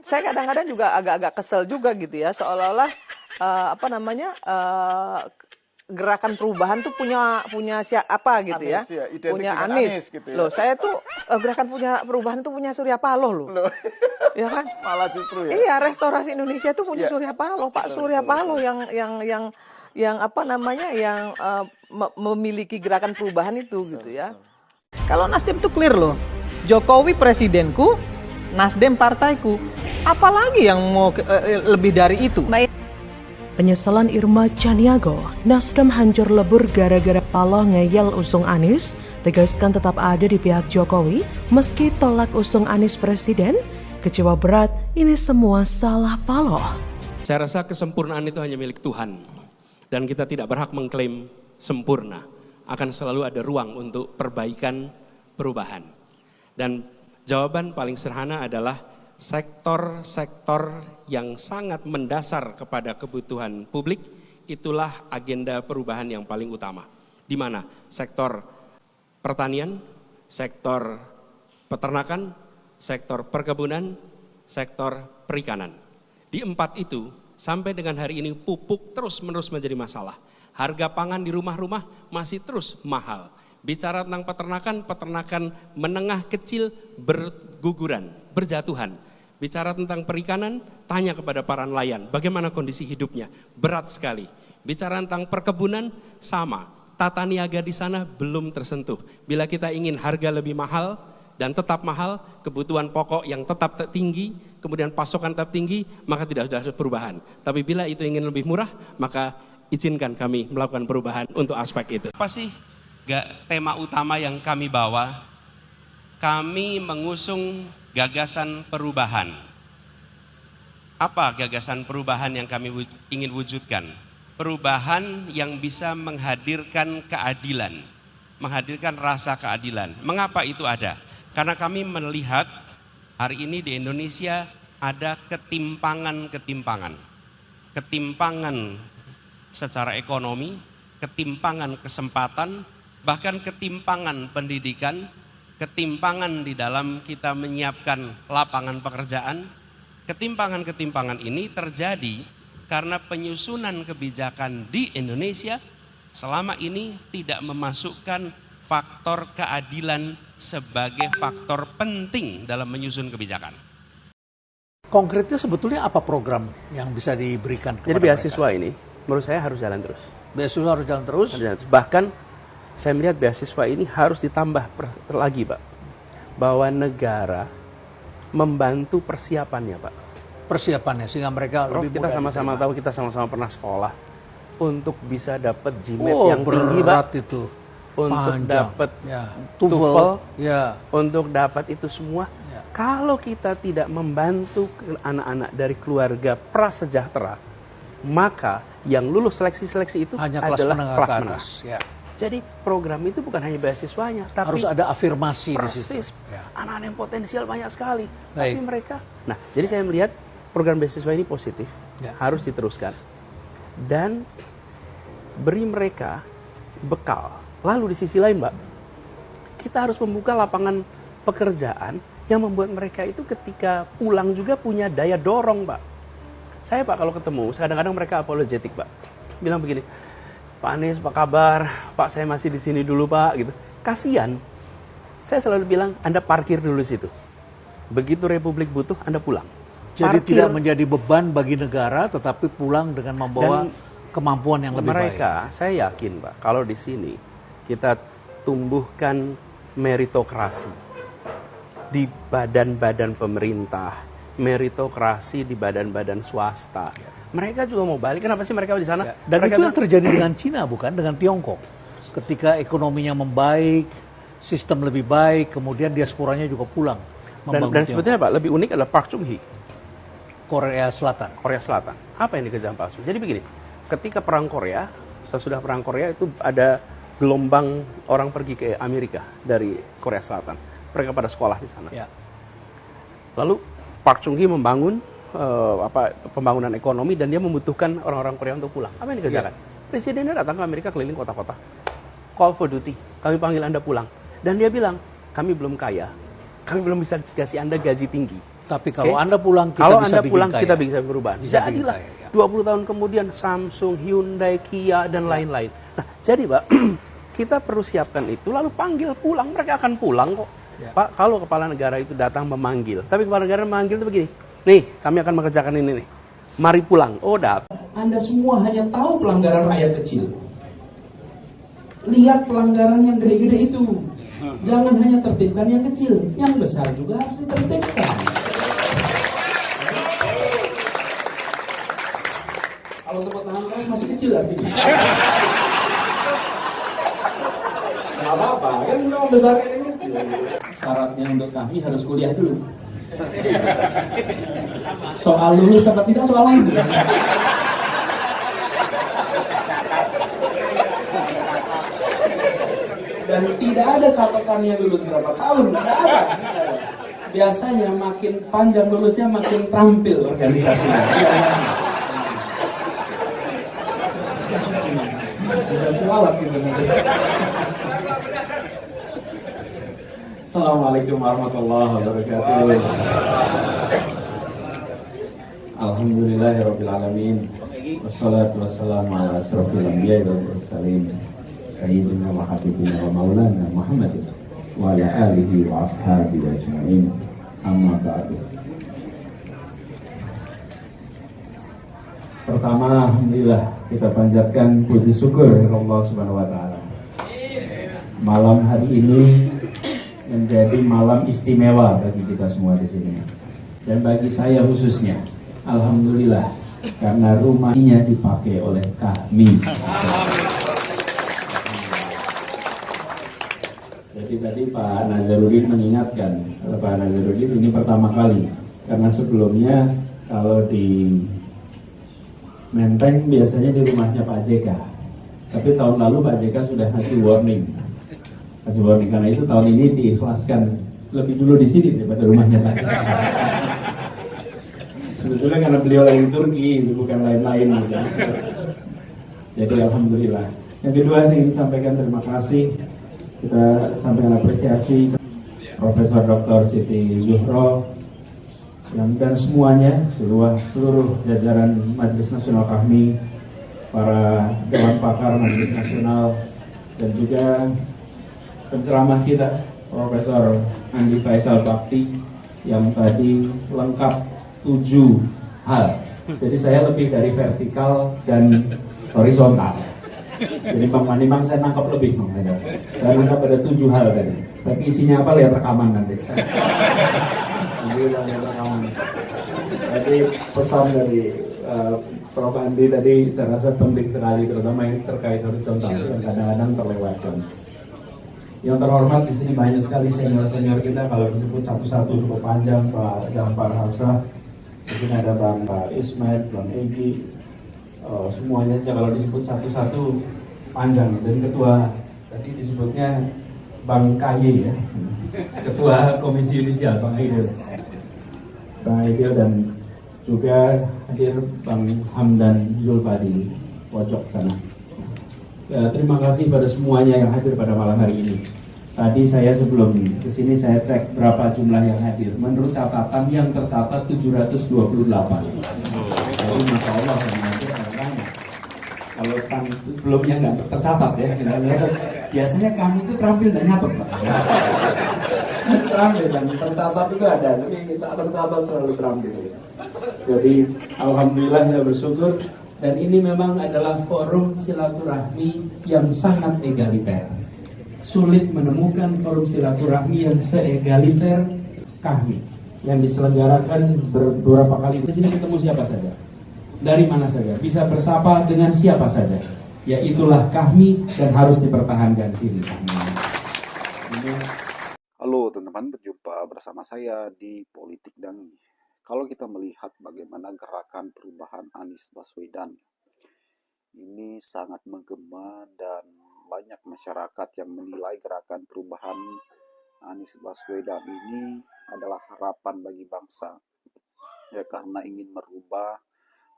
Saya kadang-kadang juga agak-agak kesel juga gitu ya, seolah-olah apa namanya, gerakan perubahan tuh punya siapa gitu ya, Anies ya, identik punya dengan Anies. Anies gitu ya. Loh saya tuh gerakan punya perubahan tuh punya Surya Paloh loh, Loh, ya kan? malah justru ya. Iya, Restorasi Indonesia tuh punya Iya. Surya Paloh, Pak Betul, Surya betul, Paloh betul. yang apa namanya, yang memiliki gerakan perubahan itu gitu Betul, ya. betul. Kalau Nasdem tuh clear loh, Jokowi presidenku, Nasdem partaiku, apalagi yang mau lebih dari itu? Baik. Penyesalan Irma Caniago, Nasdem hancur lebur gara-gara Paloh ngeyel usung Anies, tegaskan tetap ada di pihak Jokowi meski tolak usung Anies presiden, kecewa berat ini semua salah Paloh. Saya rasa kesempurnaan itu hanya milik Tuhan dan kita tidak berhak mengklaim sempurna. Akan selalu ada ruang untuk perbaikan, perubahan. Dan jawaban paling sederhana adalah sektor-sektor yang sangat mendasar kepada kebutuhan publik, itulah agenda perubahan yang paling utama. Di mana sektor pertanian, sektor peternakan, sektor perkebunan, sektor perikanan. Di 4 itu sampai dengan hari ini pupuk terus-menerus menjadi masalah. Harga pangan di rumah-rumah masih terus mahal. Bicara tentang peternakan menengah kecil berguguran, berjatuhan. Bicara tentang perikanan, tanya kepada para nelayan, bagaimana kondisi hidupnya, berat sekali. Bicara tentang perkebunan, sama. Tata niaga di sana belum tersentuh. Bila kita ingin harga lebih mahal dan tetap mahal, kebutuhan pokok yang tetap tinggi, kemudian pasokan tetap tinggi, maka tidak ada perubahan. Tapi bila itu ingin lebih murah, maka izinkan kami melakukan perubahan untuk aspek itu. Apa sih tema utama yang kami bawa? Kami mengusung gagasan perubahan. Apa gagasan perubahan yang kami ingin wujudkan? Perubahan yang bisa menghadirkan keadilan, menghadirkan rasa keadilan. Mengapa itu ada? Karena kami melihat hari ini di Indonesia ada ketimpangan secara ekonomi, ketimpangan kesempatan, bahkan ketimpangan pendidikan, ketimpangan di dalam kita menyiapkan lapangan pekerjaan. Ketimpangan-ketimpangan ini terjadi karena penyusunan kebijakan di Indonesia selama ini tidak memasukkan faktor keadilan sebagai faktor penting dalam menyusun kebijakan. Konkretnya sebetulnya apa program yang bisa diberikan kepada Jadi beasiswa mereka? ini menurut saya harus jalan terus. Beasiswa harus jalan terus? Bahkan saya melihat beasiswa ini harus ditambah lagi, Pak. Bahwa negara membantu persiapannya, Pak. Persiapannya sehingga mereka Prof, lebih kita mudah sama-sama diterima. tahu, kita sama-sama pernah sekolah untuk bisa dapat GMAT Oh, yang tinggi, Pak. berat itu. Untuk Panjang. dapat Ya. TOEFL, Ya. untuk dapat itu semua. Ya. Kalau kita tidak membantu anak-anak dari keluarga prasejahtera, maka yang lulus seleksi-seleksi itu Hanya kelas adalah menengah kelas ke menengah. atas. Ya. Jadi program itu bukan hanya beasiswanya, tapi Harus ada afirmasi di situ. persis Ya. anak-anak yang potensial banyak sekali. Baik. Tapi mereka, nah jadi saya melihat program beasiswa ini positif, Ya. harus diteruskan dan beri mereka bekal. Lalu di sisi lain, Mbak, kita harus membuka lapangan pekerjaan yang membuat mereka itu ketika pulang juga punya daya dorong, Pak. Saya, Pak, kalau ketemu, kadang-kadang mereka apologetik, Pak. Bilang begini, Pak Anies, apa kabar? Pak, saya masih di sini dulu, Pak. Gitu. Kasian. Saya selalu bilang, Anda parkir dulu situ. Begitu Republik butuh, Anda pulang. Jadi Parkir. tidak menjadi beban bagi negara, tetapi pulang dengan membawa Dan kemampuan yang lebih mereka, baik. saya yakin, Pak, kalau di sini kita tumbuhkan meritokrasi di badan-badan pemerintah, meritokrasi di badan-badan swasta. Mereka juga mau balik. Kenapa sih mereka di sana? Ya. Dan mereka itu yang terjadi dengan Cina, bukan? Dengan Tiongkok. Ketika ekonominya membaik, sistem lebih baik, kemudian diasporanya juga pulang. dan membangun sebetulnya, Pak, lebih unik adalah Park Chung Hee, Korea Selatan. Korea Selatan. Apa yang dikerjakan Pak Chung? Jadi begini, ketika perang Korea, sesudah perang Korea itu ada gelombang orang pergi ke Amerika dari Korea Selatan. Mereka pada sekolah di sana. Ya. Lalu Park Chung Hee membangun pembangunan ekonomi dan dia membutuhkan orang-orang Korea untuk pulang. Apa yang dikerjakan? Presidennya datang ke Amerika keliling kota-kota. Call for duty. Kami panggil Anda pulang. Dan dia bilang, kami belum kaya. Kami belum bisa kasih Anda gaji tinggi. Tapi kalau Oke? Anda pulang, kita Kalau bisa Anda bikin pulang, kaya. kita bisa perubahan. Bisa bikin Jadilah kaya, ya. 20 tahun kemudian Samsung, Hyundai, Kia, dan lain-lain. Nah, jadi Pak, kita perlu siapkan itu, lalu panggil pulang. Mereka akan pulang kok. Pak, kalau kepala negara itu datang memanggil, tapi kepala negara memanggil itu begini, nih, kami akan mengerjakan ini nih. Mari pulang. Oh, datang. Anda semua hanya tahu pelanggaran rakyat kecil. Lihat pelanggaran yang gede-gede itu. Jangan hanya tertibkan yang kecil, yang besar juga harus ditertibkan. Kalau tepuk tangan keras masih kecil artinya. Nggak apa-apa, kan kita membesarkan yang kecil. Syaratnya untuk kami harus kuliah dulu. Soal lulus apa tidak soal lain. Dan tidak ada catatannya lulus berapa tahun, tidak ada. Biasanya makin panjang lulusnya makin terampil organisasinya. Bisa kualat gitu nanti. Assalamualaikum warahmatullahi wabarakatuh. Alhamdulillahirrabbilalamin. Wassalatu wassalamu ala asrofil anbiya wal mursalin. Sayyidina wa habibina wa maulana Muhammadin wa ala alihi wa ashabihi ajma'in. Amma ba'du. Pertama, alhamdulillah kita panjatkan puji syukur kepada Allah Subhanahu wa taala. Malam hari ini menjadi malam istimewa bagi kita semua di sini. Dan bagi saya khususnya, alhamdulillah karena rumahnya dipakai oleh kami. Jadi tadi Pak Nazarudin mengingatkan, Pak Nazarudin ini pertama kali, karena sebelumnya kalau di Menteng biasanya di rumahnya Pak JK. Tapi tahun lalu Pak JK sudah ngasih warning. Karena itu tahun ini diikhlaskan lebih dulu di sini daripada rumahnya Pak JK. Sebetulnya karena beliau lagi di Turki, itu bukan lain-lain. Gitu. Jadi alhamdulillah. Yang kedua saya ingin sampaikan terima kasih. Kita sampaikan apresiasi Profesor Dr. Siti Zuhro dan semuanya, seluruh jajaran Majelis Nasional kami, para Dewan Pakar Majelis Nasional, dan juga penceramah kita Profesor Andi Faisal Bakti yang tadi lengkap 7 hal. Jadi saya lebih dari vertikal dan horizontal. Jadi Bang Manimang saya nangkap lebih, Bang. Saya nangkap ada 7 hal tadi. Tapi isinya apa lihat rekaman nanti. Nanti lihat rekaman. Jadi pesan dari Prof. Andi tadi saya rasa penting sekali, terutama yang terkait horizontal yang kadang-kadang terlewatkan. Yang terhormat di sini banyak sekali senior-senior kita, kalau disebut satu-satu cukup panjang, Pak Jafar Hamzah, di sini ada Bang Ismail, Bang Egi, semuanya aja kalau disebut satu-satu panjang. Dan ketua tadi disebutnya Bang KY ya, ketua Komisi Yudisial Bang Aidil, dan juga hadir Bang Hamdan Zulfadi pojok sana. Ya, terima kasih pada semuanya yang hadir pada malam hari ini. Tadi saya sebelum kesini saya cek berapa jumlah yang hadir. Menurut catatan yang tercatat 728. Jadi Masya Allah yang hadir banyak. Kalau belumnya nggak tercatat ya. Biasanya kami itu terampil dan nyatet Pak. Terampil dan tercatat juga ada. Tapi kita tercatat selalu terampil. Jadi alhamdulillah ya bersyukur. Dan ini memang adalah forum silaturahmi yang sangat egaliter. Sulit menemukan forum silaturahmi yang seegaliter kami. Yang diselenggarakan beberapa kali. Di sini ketemu siapa saja. Dari mana saja. Bisa bersapa dengan siapa saja. Ya itulah kami dan harus dipertahankan sini. Halo teman-teman, berjumpa bersama saya di Politik Dangi. Kalau kita melihat bagaimana gerakan perubahan Anies Baswedan, ini sangat menggema dan banyak masyarakat yang menilai gerakan perubahan Anies Baswedan ini adalah harapan bagi bangsa. Ya, karena ingin merubah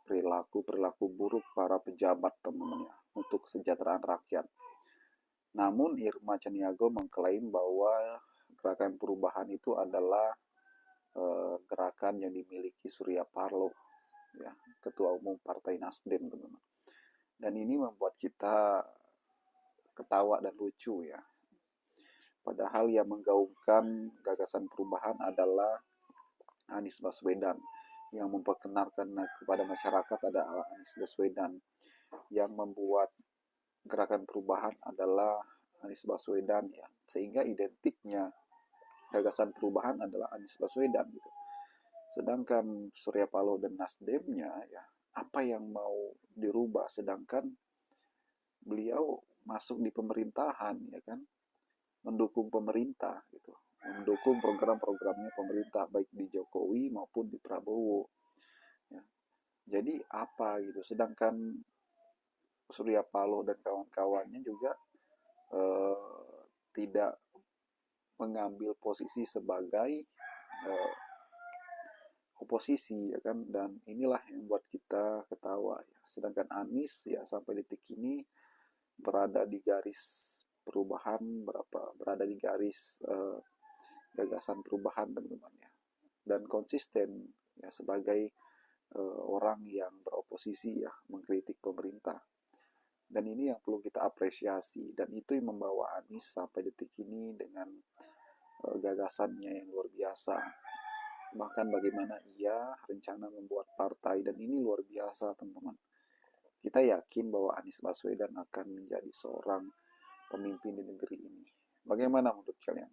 perilaku buruk para pejabat teman-teman ya, untuk kesejahteraan rakyat. Namun Irma Chaniago mengklaim bahwa gerakan perubahan itu adalah gerakan yang dimiliki Surya Paloh, ya, Ketua Umum Partai Nasdem, teman-teman. Dan ini membuat kita ketawa dan lucu ya. Padahal yang menggaungkan gagasan perubahan adalah Anies Baswedan. Yang memperkenalkan kepada masyarakat adalah Anies Baswedan. Yang membuat gerakan perubahan adalah Anies Baswedan ya. Sehingga identiknya gagasan perubahan adalah Anies Baswedan gitu. Sedangkan Surya Paloh dan Nasdemnya ya, apa yang mau dirubah, sedangkan beliau masuk di pemerintahan ya kan, mendukung pemerintah gitu, mendukung program-programnya pemerintah baik di Jokowi maupun di Prabowo ya. Jadi apa gitu, sedangkan Surya Paloh dan kawan-kawannya juga tidak mengambil posisi sebagai oposisi ya kan, dan inilah yang membuat kita ketawa ya. Sedangkan Anies ya sampai detik ini berada di garis perubahan, berada di garis gagasan perubahan, teman-teman ya, dan konsisten ya sebagai orang yang beroposisi ya, mengkritik pemerintah. Dan ini yang perlu kita apresiasi, dan itu yang membawa Anies sampai detik ini dengan gagasannya yang luar biasa. Bahkan bagaimana ia rencana membuat partai, dan ini luar biasa, teman-teman. Kita yakin bahwa Anies Baswedan akan menjadi seorang pemimpin di negeri ini. Bagaimana menurut kalian?